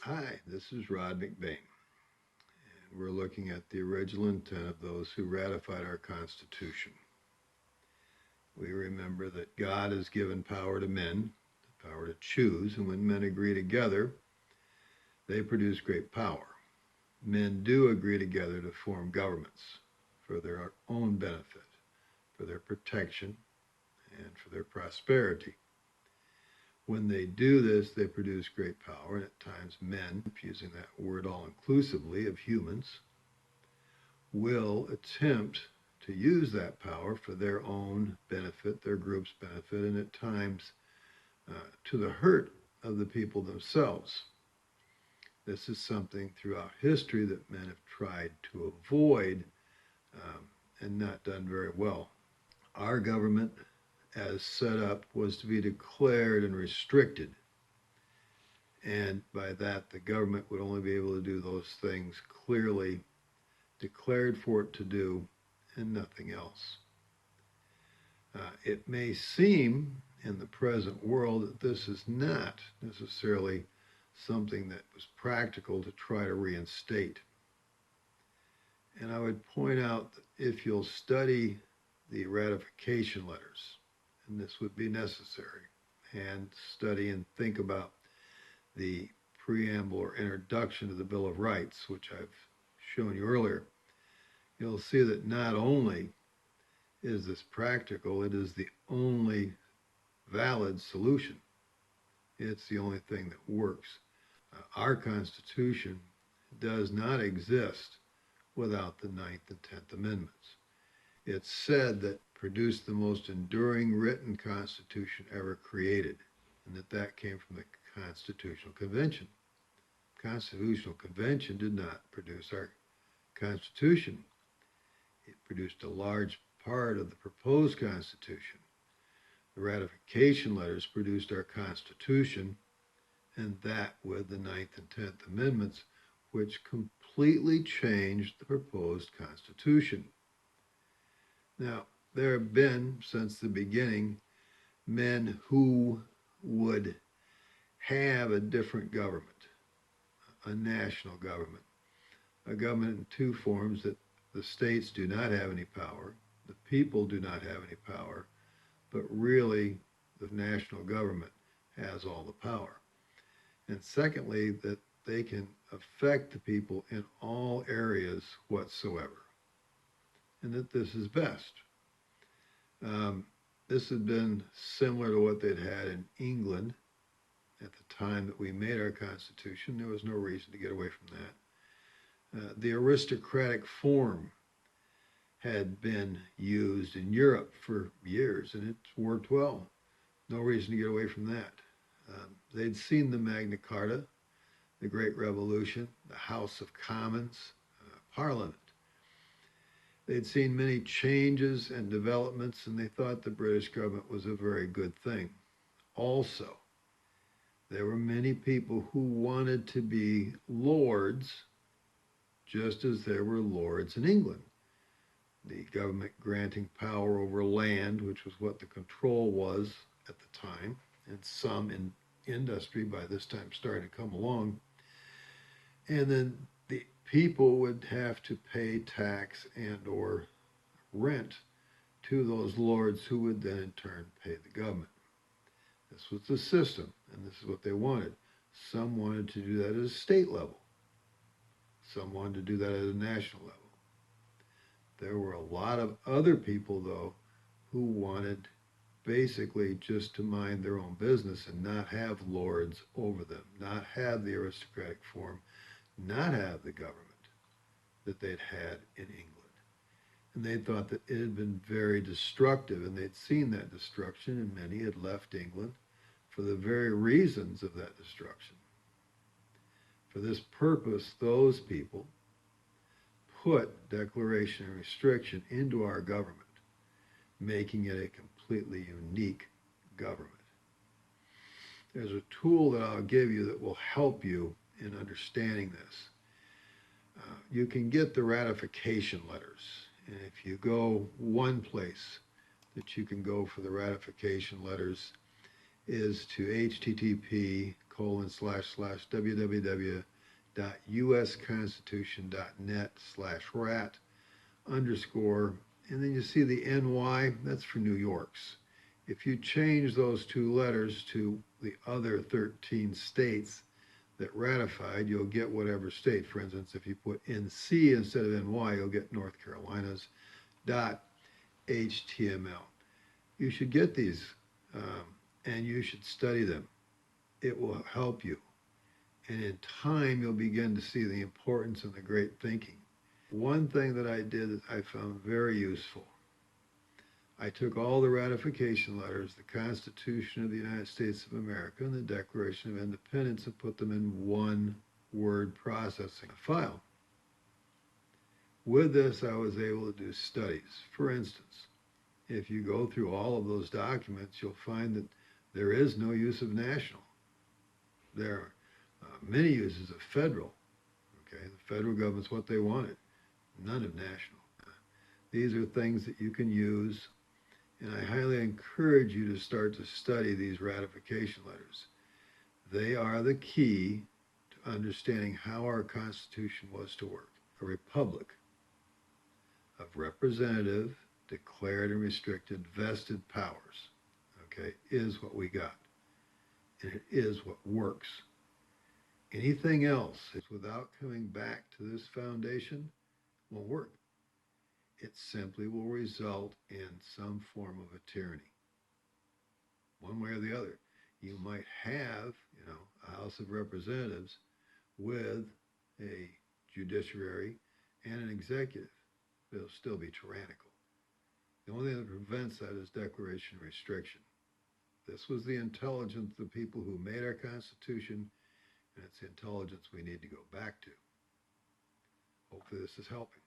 Hi, this is Rod McBain, and we're looking at the original intent of those who ratified our Constitution. We remember that God has given power to men, the power to choose, and when men agree together, they produce great power. Men do agree together to form governments for their own benefit, for their protection, and for their prosperity. When they do this, they produce great power, and at times men, using that word all inclusively of humans, will attempt to use that power for their own benefit, their group's benefit, and at times to the hurt of the people themselves. This is something throughout history that men have tried to avoid and not done very well. Our government, as set up, was to be declared and restricted. And by that, the government would only be able to do those things clearly declared for it to do and nothing else. It may seem in the present world that this is not necessarily something that was practical to try to reinstate. And I would point out that if you'll study the ratification letters, and this would be necessary, and study and think about the preamble or introduction to the Bill of Rights, which I've shown you earlier, you'll see that not only is this practical, it is the only valid solution. It's the only thing that works. Our Constitution does not exist without the Ninth and Tenth Amendments. It's said that produced the most enduring written Constitution ever created, and that came from the Constitutional Convention. The Constitutional Convention did not produce our Constitution. It produced a large part of the proposed Constitution. The ratification letters produced our Constitution, and that with the Ninth and Tenth Amendments, which completely changed the proposed Constitution. Now, there have been, since the beginning, men who would have a different government, a national government, a government in two forms that the states do not have any power, the people do not have any power, but really the national government has all the power. And secondly, that they can affect the people in all areas whatsoever, and that this is best. This had been similar to what they'd had in England at the time that we made our Constitution. There was no reason to get away from that. The aristocratic form had been used in Europe for years, and it's worked well. No reason to get away from that. They'd seen the Magna Carta, the Great Revolution, the House of Commons, Parliament. They'd seen many changes and developments, and they thought the British government was a very good thing. Also, there were many people who wanted to be lords, just as there were lords in England. The government granting power over land, which was what the control was at the time, and some in industry by this time starting to come along. And then the people would have to pay tax and or rent to those lords who would then in turn pay the government. This was the system, and this is what they wanted. Some wanted to do that at a state level. Some wanted to do that at a national level. There were a lot of other people, though, who wanted basically just to mind their own business and not have lords over them, not have the aristocratic form, not have the government that they'd had in England. And they thought that it had been very destructive, and they'd seen that destruction, and many had left England for the very reasons of that destruction. For this purpose, those people put declaration and restriction into our government, making it a completely unique government. There's a tool that I'll give you that will help you in understanding this. You can get the ratification letters, and if you go one place that you can go for the ratification letters is to http www.usconstitution.net/rat underscore, and then you see the NY, that's for New York's. If you change those two letters to the other 13 states that ratified, you'll get whatever state. For instance, if you put NC instead of NY, you'll get North Carolina's .html. You should get these and you should study them. It will help you. And in time, you'll begin to see the importance and the great thinking. One thing that I did that I found very useful, I took all the ratification letters, the Constitution of the United States of America and the Declaration of Independence, and put them in one word processing file. With this, I was able to do studies. For instance, if you go through all of those documents, you'll find that there is no use of national. There are many uses of federal. Okay, the federal government's what they wanted, none of national. These are things that you can use, and I highly encourage you to start to study these ratification letters. They are the key to understanding how our Constitution was to work. A republic of representative, declared and restricted, vested powers, okay, is what we got. And it is what works. Anything else without coming back to this foundation won't work. It simply will result in some form of a tyranny, one way or the other. You might have, a House of Representatives with a judiciary and an executive. It'll still be tyrannical. The only thing that prevents that is declaration restriction. This was the intelligence of the people who made our Constitution, and it's the intelligence we need to go back to. Hopefully this is helping.